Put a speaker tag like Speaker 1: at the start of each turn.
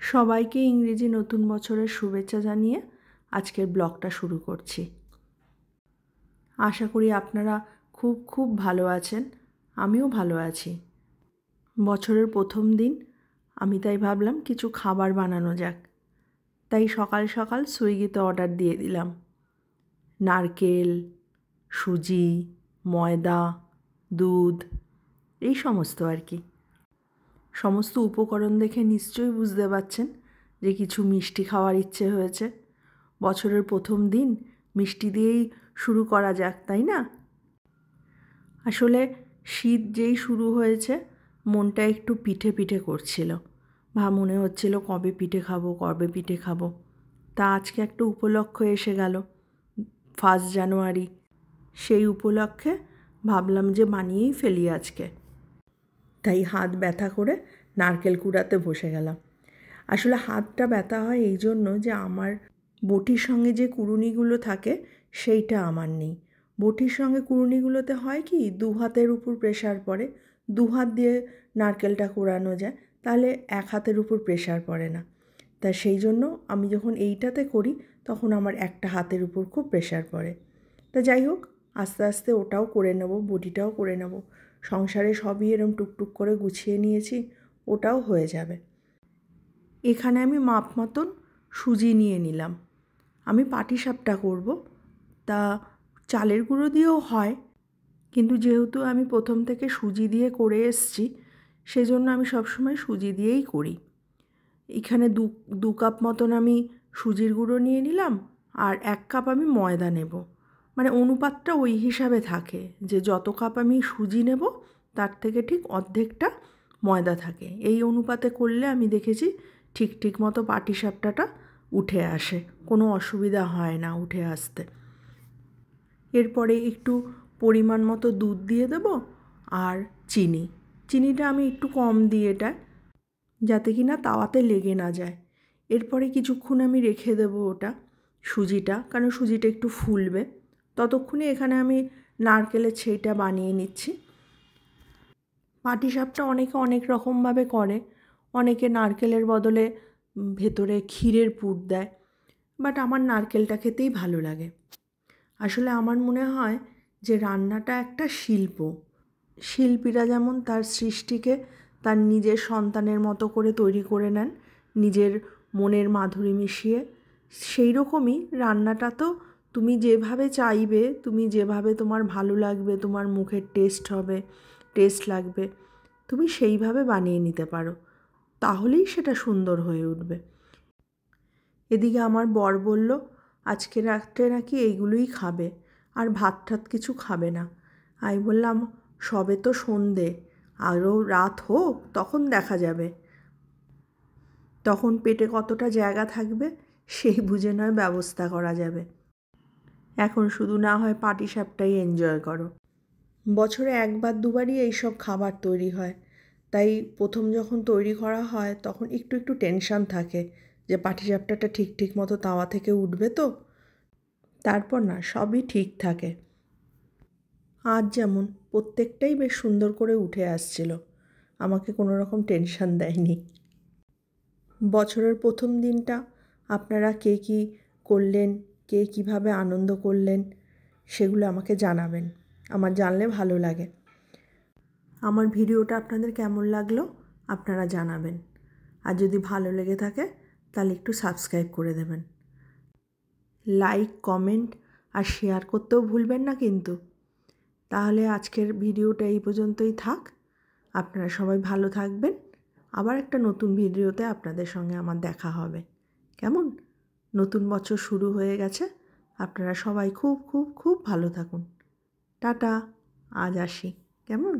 Speaker 1: সবাইকে ইংরেজি নতুন বছরের শুভেচ্ছা জানিয়ে আজকের ব্লগটা শুরু করছি। আশা করি আপনারা খুব খুব ভালো আছেন, আমিও ভালো আছি। বছরের প্রথম দিন আমি তাই ভাবলাম কিছু খাবার বানানো যাক। তাই সকাল সকাল সুইগিতে অর্ডার দিয়ে দিলাম। নারকেল, সুজি, ময়দা, দুধ, এই সমস্ত আর কি। সমস্ত উপকরণ দেখে নিশ্চয়ই বুঝতে পারছেন যে কিছু মিষ্টি খাওয়ার ইচ্ছে হয়েছে। বছরের প্রথম দিন মিষ্টি দিয়েই শুরু করা যাক, তাই না? আসলে শীত যেই শুরু হয়েছে মনটা একটু পিঠে পিঠে করছিল। মনে হচ্ছিল কবে পিঠে খাবো, কবে পিঠে খাবো। তা আজকে একটা উপলক্ষ এসে গেল, 1 জানুয়ারি। সেই উপলক্ষে ভাবলাম যে বানিয়েই ফেলি আজকে। তাই হাত ব্যথা করে নারকেল কুড়াতে বসে গেলাম। আসলে হাতটা ব্যথা হয় এই জন্য যে আমার বটির সঙ্গে যে কুড়ুনিগুলো থাকে সেইটা আমার নেই। বটির সঙ্গে কুড়ুনিগুলোতে হয় কি, 2 হাতের উপর প্রেশার পড়ে। 2 হাত দিয়ে নারকেলটা কুড়ানো যায়, তাহলে 1 হাতের উপর প্রেশার পড়ে না। তা সেই জন্য আমি যখন এইটাতে করি তখন আমার একটা হাতের উপর খুব প্রেশার পড়ে। তা যাই হোক, আস্তে আস্তে ওটাও করে নেব, বটিটাও করে নেব। সংসারে সবই এরম টুকটুক করে গুছিয়ে নিয়েছি, ওটাও হয়ে যাবে। এখানে আমি মাপ মতন সুজি নিয়ে নিলাম। আমি পাটিসাপটা করব, তা চালের গুঁড়ো দিয়েও হয়, কিন্তু যেহেতু আমি প্রথম থেকে সুজি দিয়ে করে এসছি সেজন্য আমি সবসময় সুজি দিয়েই করি। এখানে দু কাপ মতন আমি সুজির গুঁড়ো নিয়ে নিলাম, আর 1 কাপ আমি ময়দা নেব। মানে অনুপাতটা ওই হিসাবে থাকে যে যত কাপ আমি সুজি নেব তার থেকে ঠিক অর্ধেকটা ময়দা থাকে। এই অনুপাতে করলে আমি দেখেছি ঠিক ঠিক মতো পাটিসাপটাটা উঠে আসে, কোনো অসুবিধা হয় না উঠে আসতে। এরপরে একটু পরিমাণ মতো দুধ দিয়ে দেব আর চিনিটা আমি একটু কম দিই এটা, যাতে কি না তাওয়াতে লেগে না যায়। এরপরে কিছুক্ষণ আমি রেখে দেবো ওটা সুজিটা, কারণ সুজিটা একটু ফুলবে। ততক্ষণে এখানে আমি নারকেলের ছেইটা বানিয়ে নিচ্ছি। পাটিসাপটা অনেকে অনেক রকমভাবে করে। অনেকে নারকেলের বদলে ভেতরে ক্ষীরের পুর দেয়, বাট আমার নারকেলটা খেতেই ভালো লাগে। আসলে আমার মনে হয় যে রান্নাটা একটা শিল্প। শিল্পীরা যেমন তার সৃষ্টিকে তার নিজের সন্তানের মতো করে তৈরি করে নেন, নিজের মনের মাধুরী মিশিয়ে, সেই রকমই রান্নাটা তো তুমি যেভাবে চাইবে, তুমি যেভাবে তোমার ভালো লাগবে, তোমার মুখের টেস্ট লাগবে, তুমি সেইভাবে বানিয়ে নিতে পারো, তাহলেই সেটা সুন্দর হয়ে উঠবে। এদিকে আমার বর বলল আজকে রাত্রে নাকি এইগুলোই খাবে, আর ভাত ঠাত কিছু খাবে না। আমি বললাম সবে তো সন্ধে, আরও রাত হোক তখন দেখা যাবে, তখন পেটে কতটা জায়গা থাকবে সেই বুঝে নয় ব্যবস্থা করা যাবে। এখন শুধু না হয় পাটিসাপটাই এনজয় করো। বছরে 1বার 2বারই এইসব খাবার তৈরি হয়, তাই প্রথম যখন তৈরি করা হয় তখন একটু একটু টেনশন থাকে যে পাটিসাপটাটা ঠিক ঠিক মতো তাওয়া থেকে উঠবে তো। তারপর না, সবই ঠিক থাকে। আজ যেমন প্রত্যেকটাই বেশ সুন্দর করে উঠে আসছিল, আমাকে কোনো রকম টেনশন দেয়নি। বছরের প্রথম দিনটা আপনারা কে কী করলেন, কে কীভাবে আনন্দ করলেন সেগুলো আমাকে জানাবেন, আমার জানলে ভালো লাগে। আমার ভিডিওটা আপনাদের কেমন লাগলো আপনারা জানাবেন, আর যদি ভালো লেগে থাকে তাহলে একটু সাবস্ক্রাইব করে দেবেন। লাইক, কমেন্ট আর শেয়ার করতেও ভুলবেন না কিন্তু। তাহলে আজকের ভিডিওটা এই পর্যন্তই থাক। আপনারা সবাই ভালো থাকবেন। আবার একটা নতুন ভিডিওতে আপনাদের সঙ্গে আমার দেখা হবে। কেমন? নতুন বছর শুরু হয়ে গেছে, আপনারা সবাই খুব খুব খুব ভালো থাকুন। টাটা, আজ আসি। কেমন?